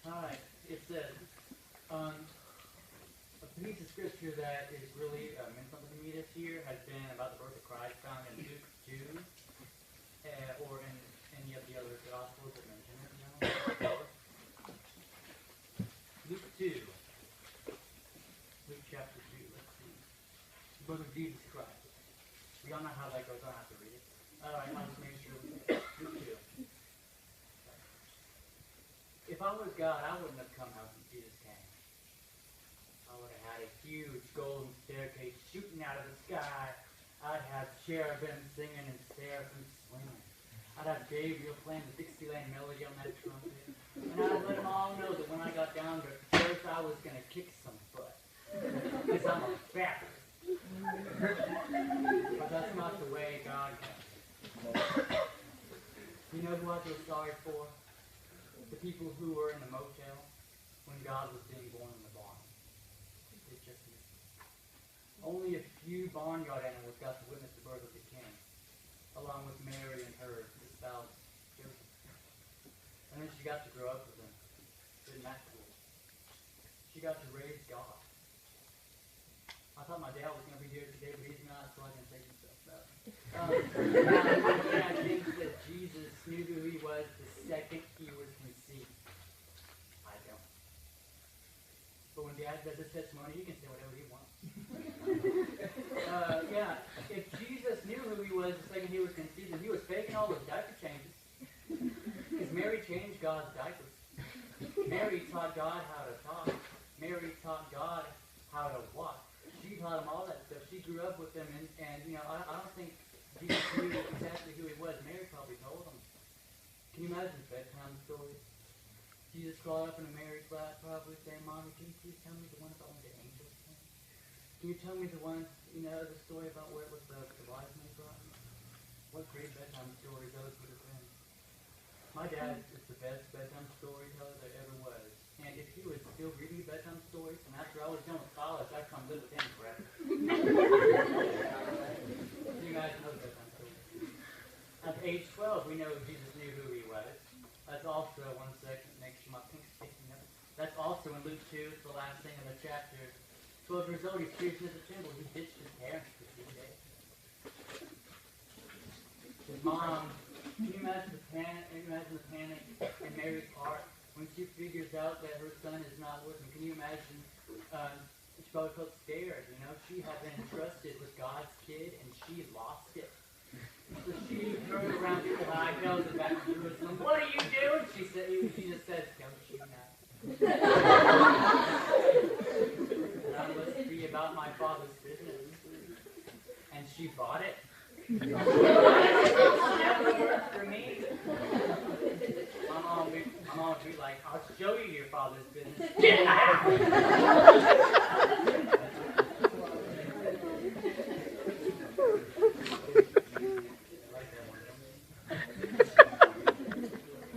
Alright, it says, a piece of scripture that is really meant something to me this year has been about the birth of Christ found in Luke 2, or in any of the other Gospels that mention it, Luke 2. Luke chapter 2, let's see. The birth of Jesus Christ. We all know how that goes, I don't have to read it. Alright, I'll just make sure we get it. Luke 2. If I was God, I wouldn't have come out when Jesus came. I would have had a huge golden staircase shooting out of the sky. I'd have cherubim singing and seraphim swinging. I'd have Gabriel playing the Dixieland melody on that trumpet. And I'd let them all know that when I got down to earth, I was going to kick some butt. Because I'm a Baptist. But that's not the way God comes. You know who I feel sorry for? The people who were in the motel when God was being born in the barn. It just missed it. Only a few barnyard animals got to witness the birth of the king, along with Mary and her spouse, Joseph. And then she got to grow up with him. Isn't that cool? She got to raise God. I thought my dad was going to be here today, but he's not, so I can take himself out. I think that Jesus knew who he was the second he was conceived. I don't. But when Dad does his testimony, he can say whatever he wants. If Jesus knew who he was the second he was conceived, and he was faking all those diaper changes, because Mary changed God's diapers. Mary taught God how to talk. Mary taught God how to walk. She taught him all that stuff. She grew up with him, and I don't think Jesus knew exactly who he was. Mary probably told him. Can you imagine bedtime stories? Jesus crawled up into Mary's lap, probably saying, "Mommy, can you please tell me the one about when the angels came? Can you tell me the one, the story about where it was the wise men brought me?" What great bedtime stories those would have been. My dad is the best bedtime storyteller there ever was. And if he was still reading bedtime stories, and after I was done with college, I'd come live with him forever. You guys know bedtime stories. At age 12, we know Jesus knew who he was. That's also, one second, make sure my pink's sticking up. That's also in Luke 2, it's the last thing in the chapter. 12 years old, he's preaching at the temple. He ditched his parents for 3 days. His mom, can you imagine the panic in Mary's heart when she figures out that her son is not with him? Can you imagine? She probably felt scared. She had been entrusted with God's kid, and she lost it. So she turned around to the high hills and back to Jerusalem. "What are you doing?" She just says, "Don't you know? And I must be about my Father's business." And she bought it. Never worked for me. My mom would be like, "I'll show you your Father's business. Get out!"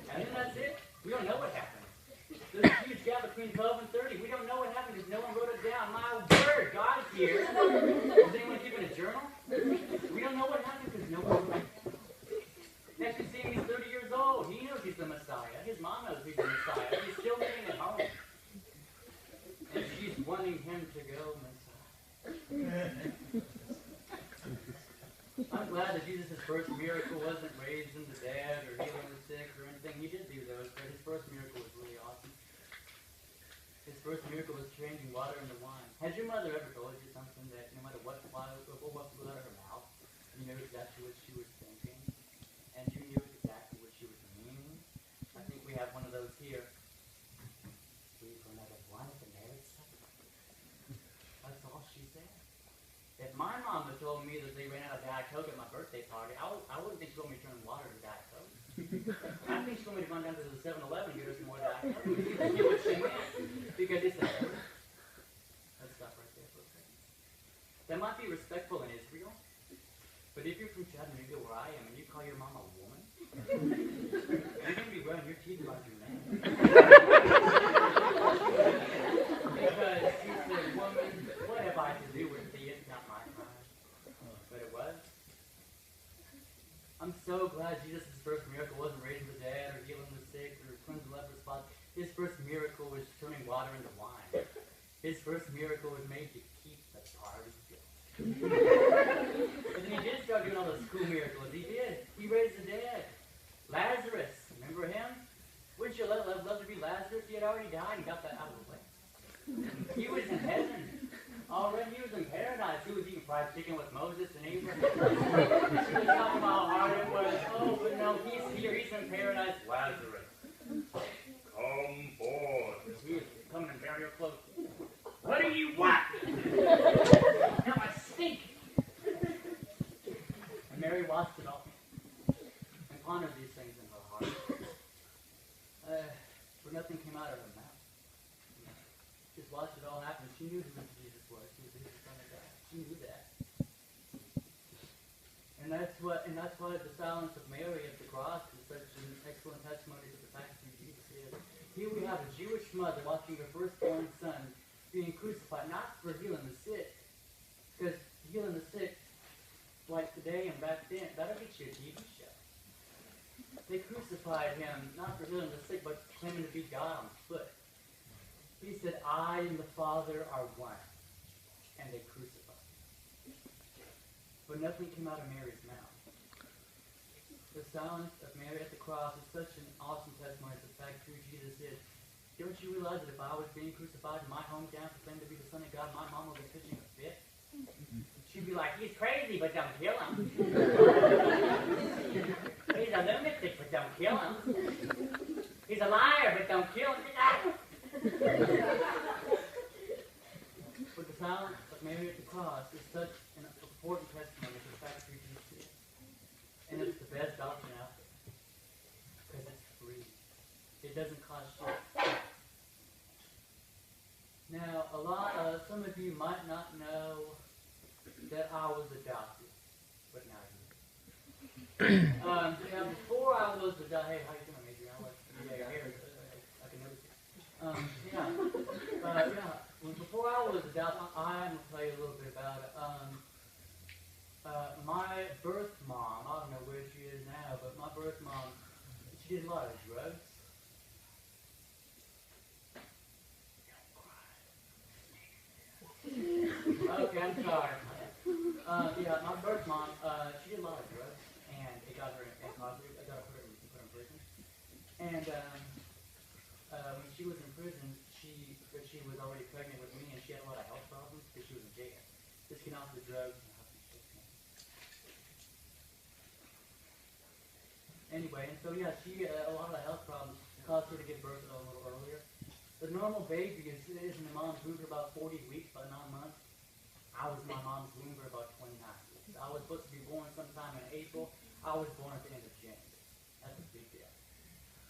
And then that's it. We don't know what happened. There's a huge gap between 12 and 30. We don't know what happened because no one wrote it down. My word, God's here. Is anyone keeping a journal? We don't know what happened because no one wrote it down. Next you see him, he's 30 years old. He knows he's the Messiah. His mom knows he's the Messiah. He's still living at home. And she's wanting him to go Messiah. I'm glad that Jesus' first miracle wasn't raising the dead or healing the sick or anything. He did do those, but his first miracle was really awesome. His first miracle was changing water into wine. Has your mother ever told you something that no matter what flew out of her mouth, you knew exactly what she was thinking, and you knew exactly what she was meaning? I think we have one of those here. "We for another one at the marriage supper." That's all she said. If my mom had told me that they ran out of Diet Coke at my birthday party, I wouldn't think she told me to turn water to Diet Coke. I think she told me to run down to the 7-Eleven and get her some more Diet Coke. She knew what she meant. Because it's a Let's stop right there for a second. That might be respectful in Israel, but if you're from Chattanooga where I am and you call your mom a woman, you're going to be running your teeth about your name. Because she said, "Woman, what have I to do with thee? It's not my crime." But it was. I'm so glad Jesus' first miracle wasn't raising the dead or healing the sick or cleansing the leper spots. His first miracle was turning water into wine. His first miracle was made to keep the party going. But then he did start doing all those cool miracles. He did. He raised the dead. Lazarus, remember him? Wouldn't you love to be Lazarus? He had already died and got that out of the way. He was in heaven. Already he was in paradise. He was eating fried chicken with Moses and Abraham. He was talking about how hard it was. Oh, but no, he's here. He's in paradise. Lazarus, come forth. He is coming in very close. What do you want? Now I stink. And Mary watched it all and pondered these things in her heart. For nothing came out of her mouth. Just watched it all happen. She knew who Jesus was. He was the Son of God. She knew that. And that's why the silence of Mary at the cross is such an excellent testimony to the fact who Jesus is. Here we have a Jewish mother watching her firstborn son being crucified, not for healing the sick, because healing the sick, like today and back then, that'll get you a TV show. They crucified him, not for healing the sick, but claiming to be God on foot. He said, I and the Father are one. And they crucified him. But nothing came out of Mary's mouth. The silence of Mary at the cross is such an awesome testimony to the fact who Jesus is. Don't you realize that if I was being crucified in my hometown for claiming to be the Son of God, my mom would be pitching a fit? She'd be like, he's crazy, but don't kill him. He's a lunatic, but don't kill him. He's a liar, but don't kill him. But the silence of Mary at the cross is such an important testimony to the fact that Jesus is. And it's the best doctrine out there. Because it's free. It doesn't cost you. Now, some of you might not know that I was adopted, but now you know. Before I was adopted, hey, how you doing, Adrian? Your hair, I can notice it. Before I was adopted, I'm going to tell you a little bit about it. My birth mom, I don't know where she is now, but my birth mom, she did a lot of drugs. Okay, I'm sorry. My birth mom, she did a lot of drugs, and it got her incarcerated. I got her put in prison. And when she was in prison, she was already pregnant with me, and she had a lot of health problems because she was in jail. This came out of the drugs and anyway, and so she a lot of the health problems caused her to give birth a little earlier. The normal baby is in the mom's womb for about 40 weeks, about 9 months. I was in my mom's womb for about 29 weeks. I was supposed to be born sometime in April. I was born at the end of January. That's a big deal.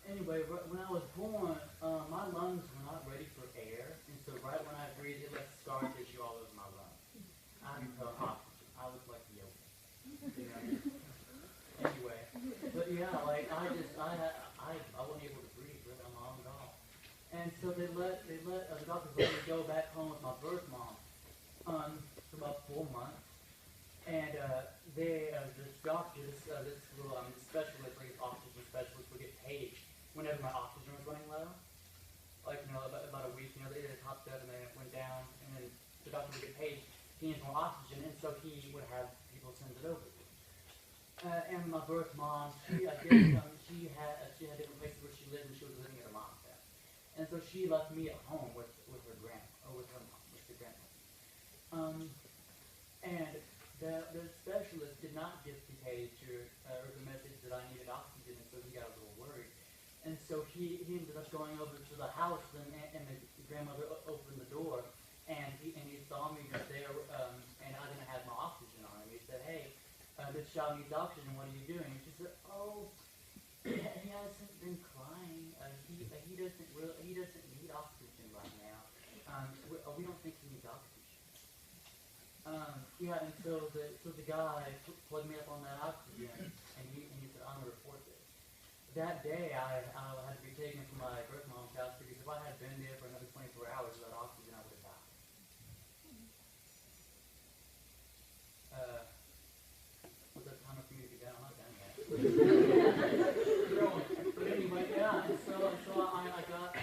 Anyway, when I was born, my lungs were not ready for air, and so right when I breathed, it left scar tissue all over my lungs. I didn't feel oxygen. I was like yoga. You know? Anyway, but I wasn't able to breathe really on my own at all. And so the doctors let me go back home with my birth mom for about 4 months. And this doctor, this specialist, like oxygen specialist, would get paid whenever my oxygen was running low. Like, about a week, they topped up and then it went down, and then the doctor would get paid. He needs more oxygen, and so he would have people send it over. And my birth mom, she had different places where she lived, and she was living at her mom's house. And so she left me at home with her mom, with the grandmother. And the specialist did not get the page or the message that I needed oxygen, and so he got a little worried. And so he ended up going over to the house, and the grandmother opened the door, and he saw me just there, and I didn't have my oxygen on. And he said, "Hey, this child needs oxygen. What are you doing?" And she said, "Oh, he hasn't been crying. He doesn't need oxygen right now. We don't think he needs oxygen." And so the guy plugged me up on that oxygen, and he said, "I'm gonna report this." That day, I had to be taken from my birth mom's house because if I had been there for another 24 hours without oxygen, I would have died. Was that time for me to be down? I'm not done yet. But anyway, and so I got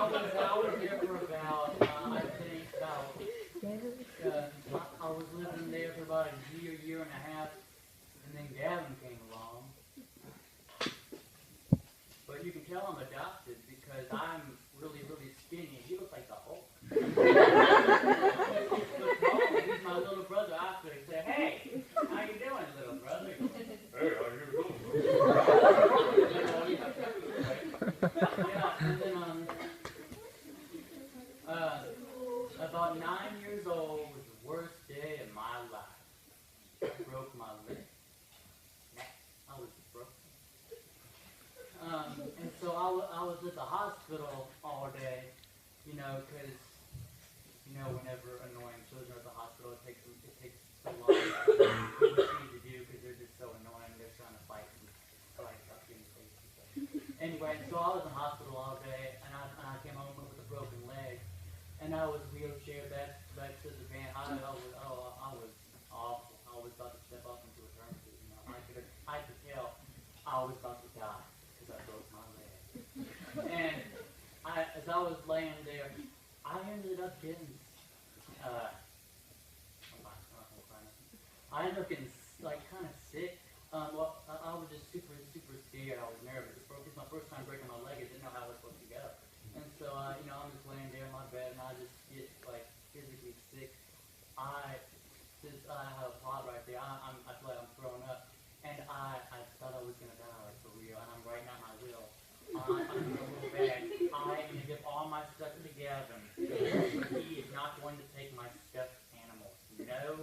I was there for about, I think, I was living there for about a year and a half, and then Gavin came along. But you can tell I'm adopted because I'm really, really skinny, and he looks like the Hulk. He's my little brother. I could say, hey, how you doing, little brother? Hey, how you doing? Yeah, and then about 9 years old was the worst day of my life. I broke my leg. I was broken. And so I was at the hospital all day, because, whenever annoying children are at the hospital, it takes so long to do what you need to do because they're just so annoying. They're trying to fight up in the face and stuff. Anyway, so I was in the hospital all day, and I came home with a broken leg, and I was wheelchair back to the van. I was awful. I was about to step up into eternity. I could tell I was about to die because I broke my leg. And as I was laying there, I ended up getting kind of sick. Well, I was just super scared. I was nervous. It's my first time breaking my leg. I didn't know how I was supposed to get up. And so, I'm just laying there in my bed, and I just get physically sick. I have a plot right there. I feel like I'm throwing up, and I thought I was gonna die for real. And I'm writing out my will. I'm in a little bag. I am gonna give all my stuff to Gavin. He is not going to take my stuffed animal. No.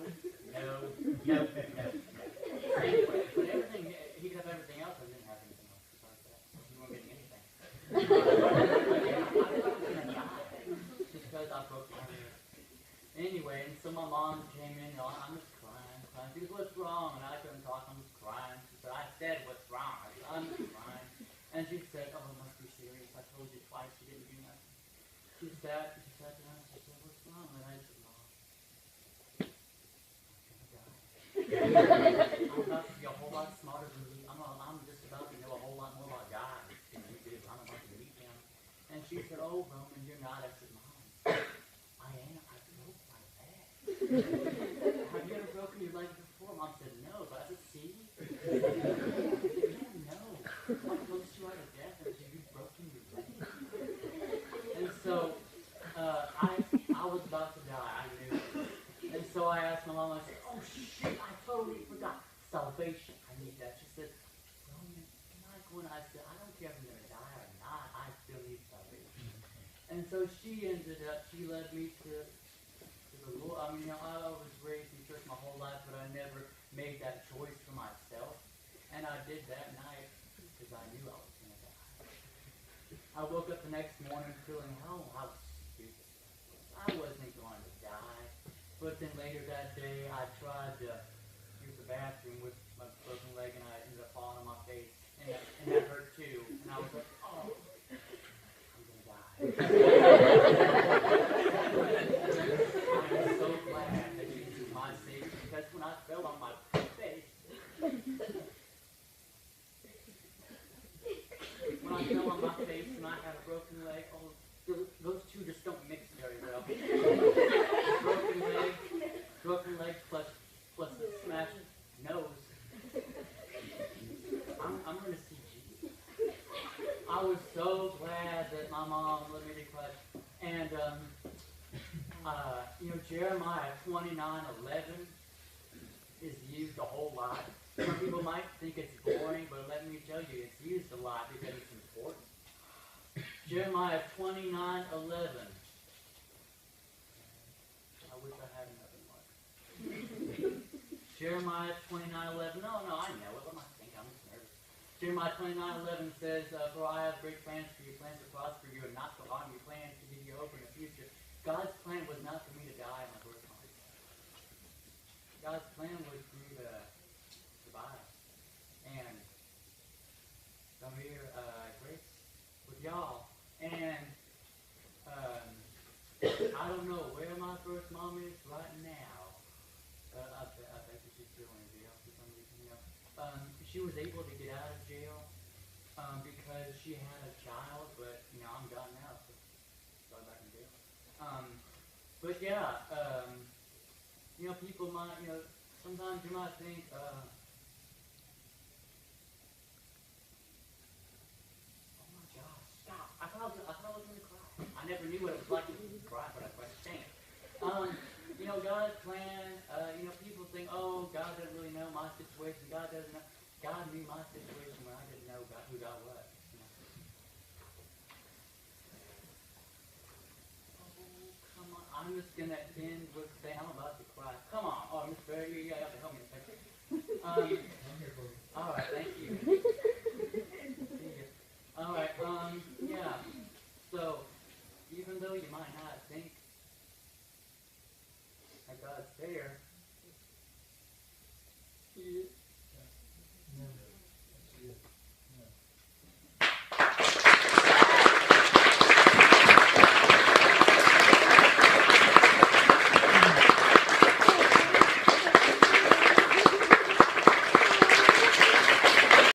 Anyway, but everything, he could have everything else. I didn't have anything else besides that. He wasn't getting anything. I thought I was going to die just because I broke my leg. Anyway, and so my mom came in, I'm just crying. She goes, what's wrong? And I couldn't talk, I'm just crying. She said, I said, what's wrong? I said, I'm just crying. And she said, oh, it must be serious. I told you twice you didn't do nothing. She sat down and she said, what's wrong? And I said, Mom, I'm about to be a whole lot smarter than you. I'm just about to know a whole lot more about God than you do. I'm about to meet him. And she said, oh, Roman, you're not. I said, Mom, I am. I broke my leg. Have you ever broken your leg before? Mom said, no. But I said, see? You don't know how close you are to death until you've broken your leg. And so I was about to die. I knew it. And so I asked my mom, I said, oh, shit, I totally forgot. Salvation. I need that. She said, Roman, am I going to? I said, I don't care if I'm going to die or not. I still need salvation. And so she led me to the Lord. I was raised in church my whole life, but I never made that choice for myself. And I did that night because I knew I was going to die. I woke up the next morning feeling, how stupid. I wasn't going to die. But then later that day, I tried to use the bathroom with my broken leg, and I ended up falling on my face. And that hurt too. And I was like, oh, I'm going to die. I'm so glad that Jesus is my Savior, because when I fell on my face, and I had a broken leg, those two just don't mix very well. Broken leg plus a smashed nose. I'm going to see Jesus. I was so glad that my mom let me be quiet. And, Jeremiah 29:11 is used a whole lot. Some people might think it's boring, but let me tell you, it's used a lot because it's important. Jeremiah 29:11. I wish I had another one. Jeremiah 29:11. No, I know it. What am I thinking? I'm just nervous. Jeremiah 29:11 says, for I have great plans for you, plans to prosper you and not to harm you, plans to give you hope in the future. God's plan was not for me to die in my birth month. God's plan was for me to survive. And I'm here, Grace, with y'all. And I don't know where my first mom is right now. I bet that she's still in jail for some reason. She was able to get out of jail because she had a child, but I'm gone now. So But yeah, people might, sometimes you might think, oh my gosh, stop. I thought I was going to cry. I never knew what it was like to cry, but I was saying. God's plan, people think, oh, God doesn't really know my situation. God doesn't know. God knew my situation when I didn't know who God was. Come on. I'm just going to end with saying I'm about to cry. Come on. Oh, Miss Prairie, you have to help me a second. I'm here for you. All right, thank you. All right, yeah. So, even though you might not think that God's there,